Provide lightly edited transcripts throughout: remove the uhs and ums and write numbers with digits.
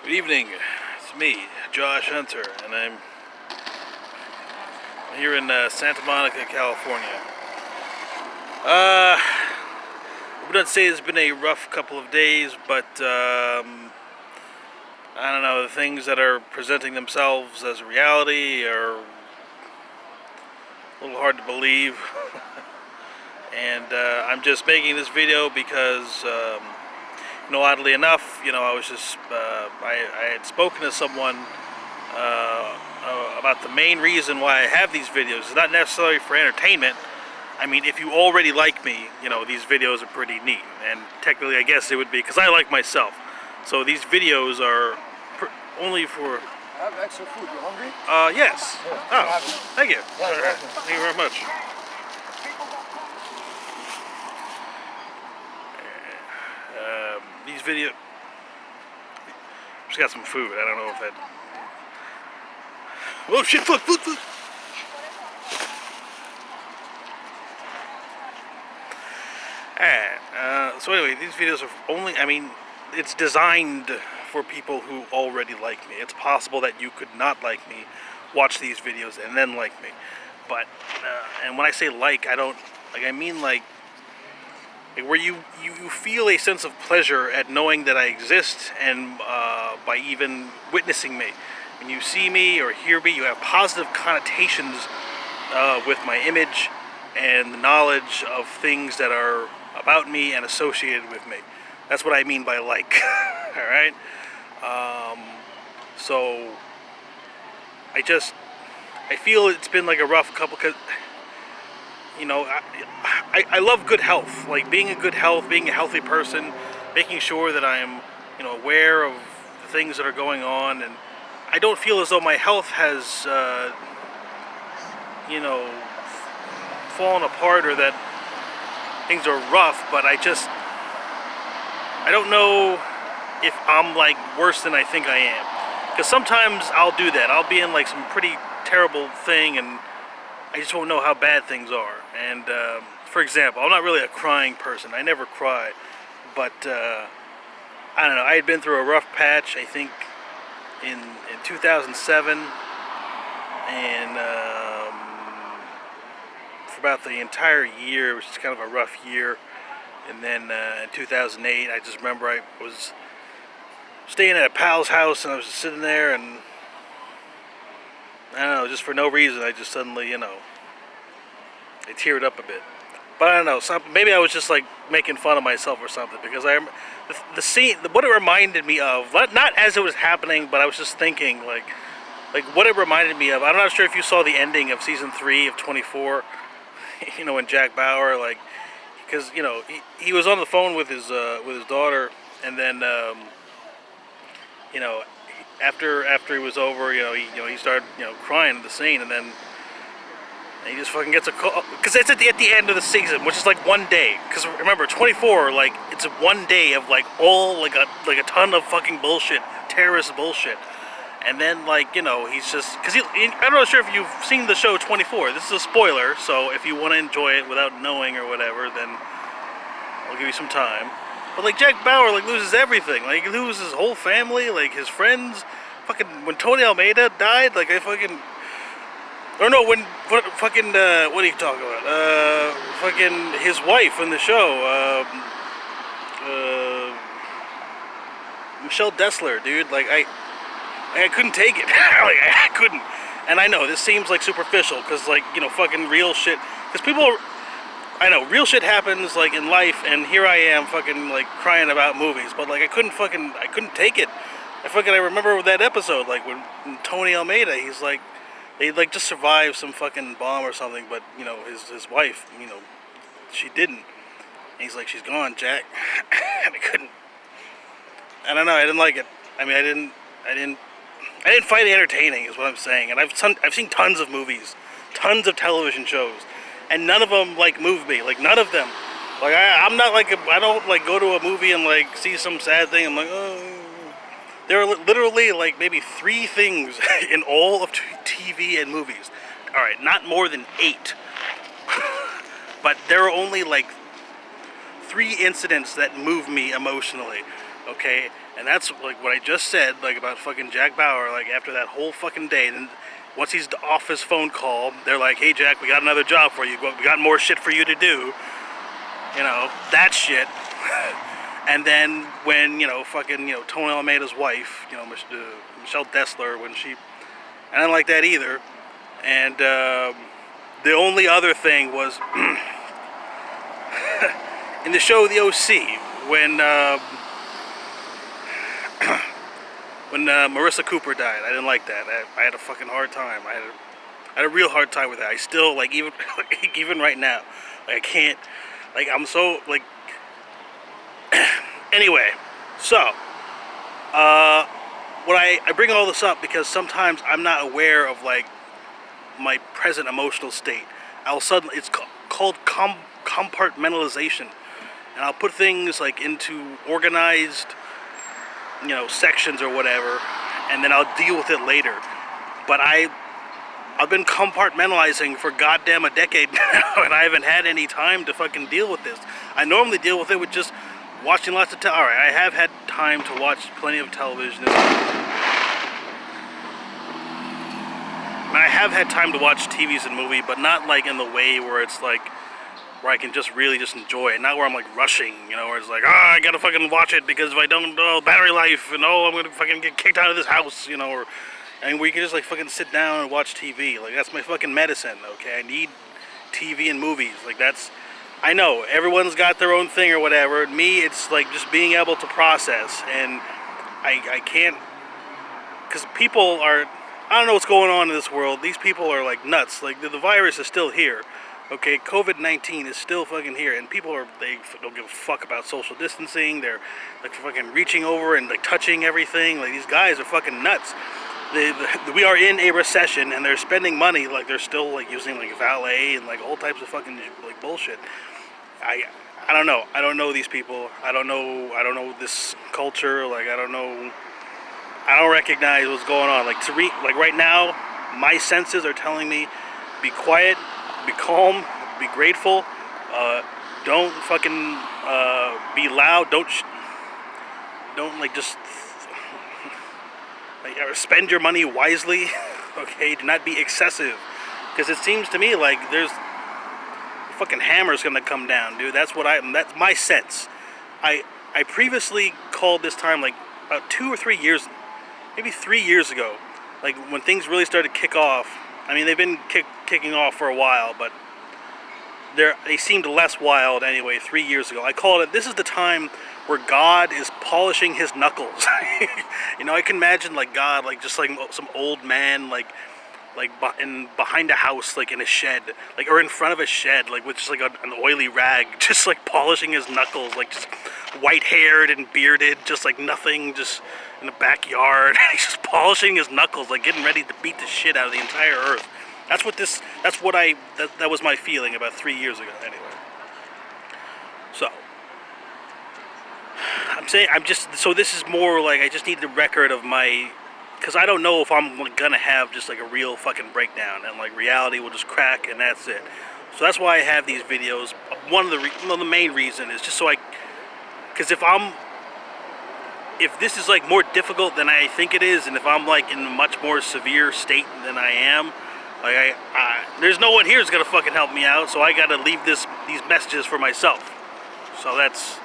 Good evening. It's me, Josh Hunter, and I'm here in Santa Monica, California. I would not say it's been a rough couple of days, but I don't know, the things that are presenting themselves as reality are a little hard to believe. And I'm just making this video because, oddly enough, I was just, I had spoken to someone about the main reason why I have these videos. It's not necessarily for entertainment. I mean, if you already like me, these videos are pretty neat. And technically, I guess it would be because I like myself. So these videos are only for... I have extra food. You hungry? Yes. Yeah, Oh, thank you. Yeah, Thank you very much. These videos... Just got some food. I don't know if that... Oh shit, food. Alright, so anyway, these videos are only, it's designed for people who already like me. It's possible that you could not like me, watch these videos, and then like me. But, and when I say like, I mean where you feel a sense of pleasure at knowing that I exist, and by even witnessing me. When you see me or hear me, you have positive connotations with my image and the knowledge of things that are about me and associated with me. That's what I mean by like. Alright? So I feel it's been like a rough couple, because I love good health, like being in good health, being a healthy person, making sure that I'm aware of the things that are going on, and I don't feel as though my health has fallen apart, or that things are rough, but I don't know if I'm like worse than I think I am. Because sometimes I'll do that. I'll be in like some pretty terrible thing, and I just won't know how bad things are. And for example, I'm not really a crying person. I never cry. But I don't know. I had been through a rough patch, I think, in 2007, and for about the entire year, which is kind of a rough year. And then in 2008, I just remember I was staying at a pal's house, and I was just sitting there, and I don't know, just for no reason, I just suddenly, I teared up a bit. But I don't know, maybe I was just like making fun of myself or something, because the scene, what it reminded me of, not as it was happening, but I was just thinking, like what it reminded me of. I'm not sure if you saw the ending of season 3 of 24, when Jack Bauer, because he was on the phone with his daughter, and then after he was over, he started crying at the scene, and then he just fucking gets a call, because it's at the end of the season, which is like one day. Because remember, 24, it's one day of all a ton of fucking bullshit, terrorist bullshit. And then he's just, because I'm not sure if you've seen the show 24. This is a spoiler, so if you want to enjoy it without knowing or whatever, then I'll give you some time. But Jack Bauer loses everything. He loses his whole family, his friends. Fucking when Tony Almeida died, what are you talking about? Fucking his wife in the show, Michelle Dessler, dude. I couldn't take it. I couldn't. And I know this seems superficial, because fucking real shit. Because people, I know real shit happens in life, and here I am fucking crying about movies. But I couldn't take it. I remember that episode, when Tony Almeida, he's they just survived some fucking bomb or something, but his wife, she didn't. And he's she's gone, Jack. And I couldn't. I don't know. I didn't like it. I didn't find it entertaining, is what I'm saying. And I've seen tons of movies, tons of television shows, and none of them move me. None of them. I'm not I don't go to a movie and see some sad thing. I'm oh. There are literally maybe 3 things in all of TV and movies. All right, not more than 8. But there are only 3 incidents that move me emotionally. Okay, And that's like what I just said, like about fucking Jack Bauer, like after that whole fucking day. And once he's off his phone call, they're like, hey Jack, we got another job for you. We got more shit for you to do. You know, that shit. And then when, fucking, Tony Almeida's wife, Michelle Dessler, when she, I didn't like that either. And the only other thing was in the show The OC, when Marissa Cooper died. I didn't like that. I had a fucking hard time. I had a real hard time with that. I still, like, even right now, like, I can't, like, I'm so, like, anyway, so, I bring all this up because sometimes I'm not aware of, like, my present emotional state. It's called compartmentalization, and I'll put things, like, into organized, sections or whatever, and then I'll deal with it later. But I've been compartmentalizing for goddamn a decade now, and I haven't had any time to fucking deal with this. I normally deal with it with just watching lots of alright, I have had time to watch plenty of television. I have had time to watch TVs and movies, but not like in the way where it's like, where I can just really just enjoy it. Not where I'm like rushing, where it's like, I gotta fucking watch it because if I don't, battery life, and I'm gonna fucking get kicked out of this house, and we can just like fucking sit down and watch TV. Like, that's my fucking medicine, okay? I need TV and movies. Like, I know everyone's got their own thing or whatever. Me, it's like just being able to process, and I can't, because people are, I don't know what's going on in this world. These people are like nuts. Like, the virus is still here. Okay, COVID-19 is still fucking here, and people they don't give a fuck about social distancing. They're like fucking reaching over and like touching everything. Like, these guys are fucking nuts. We are in a recession, and they're spending money like they're still like using like valet and like all types of fucking like bullshit. I don't know. I don't know these people. I don't know this culture. Like, I don't recognize what's going on. Like, like right now, my senses are telling me, be quiet, be calm, be grateful. Don't fucking be loud. Don't like just like spend your money wisely. Okay, do not be excessive, because it seems to me like there's fucking hammer's gonna come down, dude. That's my sense. I previously called this time like 2 or 3 years, maybe 3 years ago, like when things really started to kick off. I mean, they've been kicking off for a while, but they seemed less wild anyway 3 years ago. I called it, this is the time where God is polishing his knuckles. I can imagine like God, like just like some old man, like behind a house, like in a shed, like, or in front of a shed, like with just like an oily rag, just like polishing his knuckles, like just white-haired and bearded, just like nothing, just in the backyard. He's just polishing his knuckles, like getting ready to beat the shit out of the entire earth. That was my feeling about 3 years ago, anyway. So, so this is more like, I just need the record of my, because I don't know if I'm gonna have just like a real fucking breakdown, and like reality will just crack and that's it. So that's why I have these videos. The main reason is just so because if this is like more difficult than I think it is, and if I'm like in a much more severe state than I am, like there's no one here who's gonna fucking help me out, so I gotta leave these messages for myself. So that's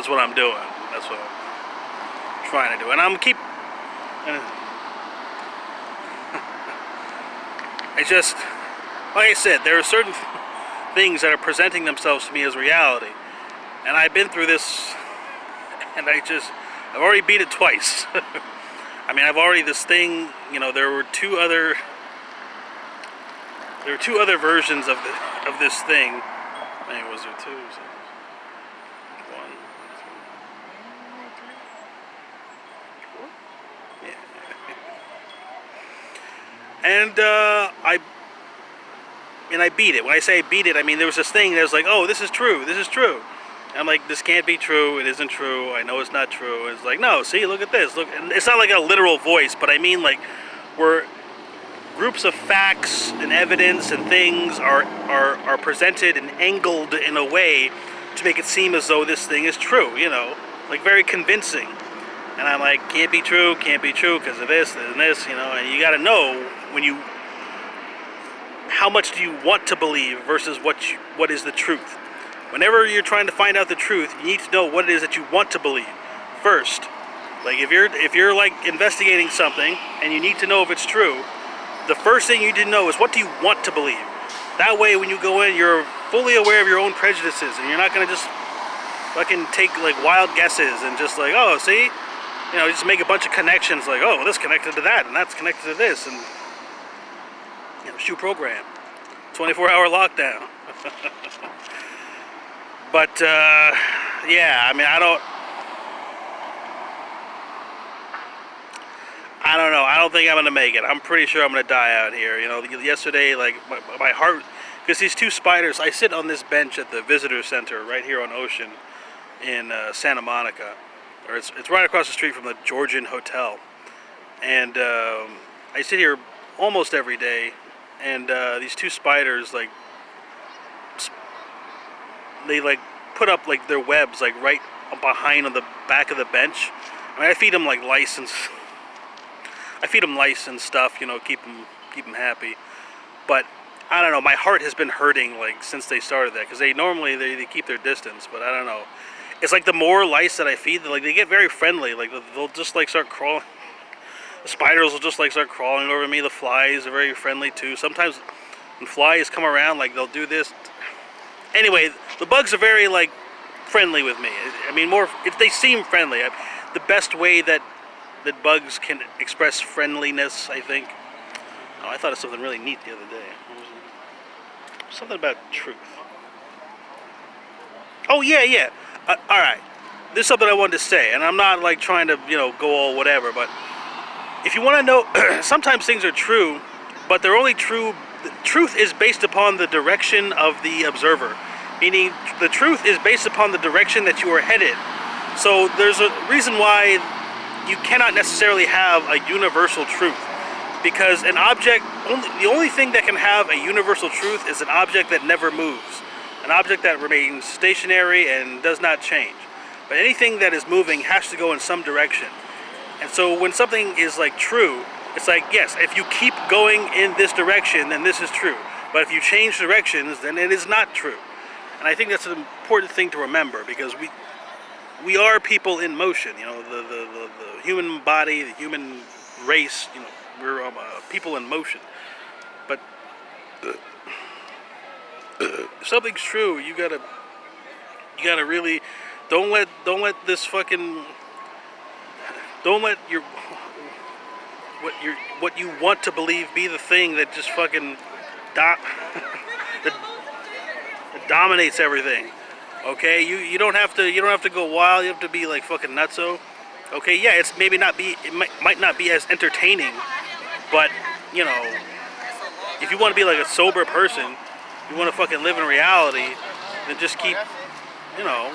what I'm doing. That's what I'm trying to do, and I'm it's just, like I said, there are certain things that are presenting themselves to me as reality, and I've been through this, and I've already beat it twice. I mean, this thing, there were two other versions of this thing. Maybe was there two? One, two, yeah. And I beat it. When I say I beat it, I mean there was this thing that was like, oh, this is true. And I'm like, this can't be true. It isn't true. I know it's not true. And it's like, no, see, look at this. Look, and it's not like a literal voice, but I mean like, where groups of facts and evidence and things are presented and angled in a way to make it seem as though this thing is true. like very convincing. And I'm like, can't be true because of this and this, you know. And you got to know how much do you want to believe versus what is the truth. Whenever you're trying to find out the truth, you need to know what it is that you want to believe first. Like if you're like investigating something and you need to know if it's true, the first thing you need to know is what do you want to believe. That way, when you go in, you're fully aware of your own prejudices, and you're not gonna just fucking take like wild guesses and just like, oh, see. You know, just make a bunch of connections like, oh, this connected to that, and that's connected to this, and, you know, shoot program. 24-hour lockdown. But, yeah, I mean, I don't know. I don't think I'm going to make it. I'm pretty sure I'm going to die out here. You know, yesterday, like, my heart, because these two spiders, I sit on this bench at the visitor center right here on Ocean in Santa Monica. Or it's right across the street from the Georgian Hotel, and I sit here almost every day, and these two spiders like they like put up like their webs like right behind on the back of the bench. I mean, I feed them like lice and stuff, you know, keep them happy. But I don't know, my heart has been hurting like since they started that, because they normally they keep their distance, but I don't know. It's like the more lice that I feed, like they get very friendly. Like they'll just like start crawling. The spiders will just like start crawling over me. The flies are very friendly too. Sometimes when flies come around, like they'll do this. Anyway, the bugs are very like friendly with me. I mean, more if they seem friendly. The best way that bugs can express friendliness, I think. Oh, I thought of something really neat the other day. Something about truth. Oh yeah. All right, there's something I wanted to say, and I'm not like trying to, you know, go all whatever, but if you want to know, sometimes things are true, but they're only true. The truth is based upon the direction of the observer, meaning the truth is based upon the direction that you are headed. So there's a reason why you cannot necessarily have a universal truth, because an object, the only thing that can have a universal truth is an object that never moves. An object that remains stationary and does not change. But anything that is moving has to go in some direction. And so when something is like true, it's like, yes, if you keep going in this direction, then this is true. But if you change directions, then it is not true. And I think that's an important thing to remember, because we are people in motion. You know, the human body, the human race, you know, we're people in motion. But if something's true, you gotta really don't let this fucking your what you want to believe be the thing that just fucking that dominates everything. Okay, you don't have to go wild. You have to be like fucking nutso. Okay, yeah, it might not be as entertaining, but you know, if you want to be like a sober person, you want to fucking live in reality, then just keep, you know.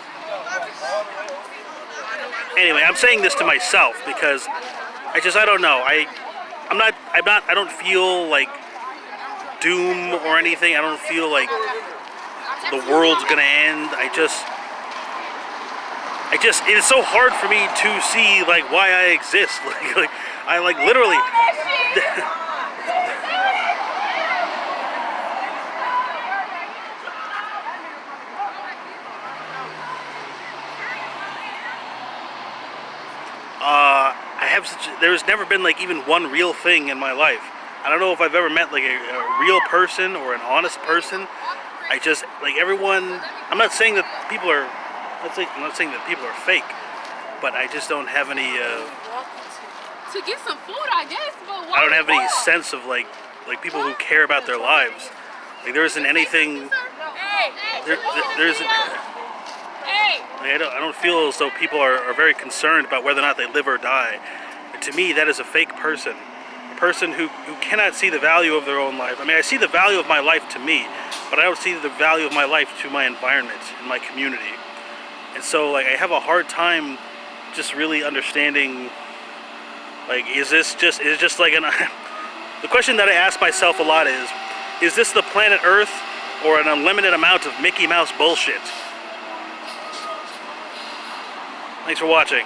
Anyway, I'm saying this to myself because I don't know. I don't feel like doom or anything. I don't feel like the world's gonna end. It is so hard for me to see like why I exist. Like I like literally. There's never been like even one real thing in my life. I don't know if I've ever met like a real person or an honest person. I just like everyone. I'm not saying that people are. I'm not saying that people are fake, but I just don't have any. To get some food, I guess. But I don't have any sense of like people who care about their lives. Like there isn't anything. There isn't. I don't feel as though people are very concerned about whether or not they live or die. And to me, that is a fake person. A person who cannot see the value of their own life. I mean, I see the value of my life to me, but I don't see the value of my life to my environment and my community. And so, like, I have a hard time just really understanding, like, is this just like an... The question that I ask myself a lot is this the planet Earth or an unlimited amount of Mickey Mouse bullshit? Thanks for watching.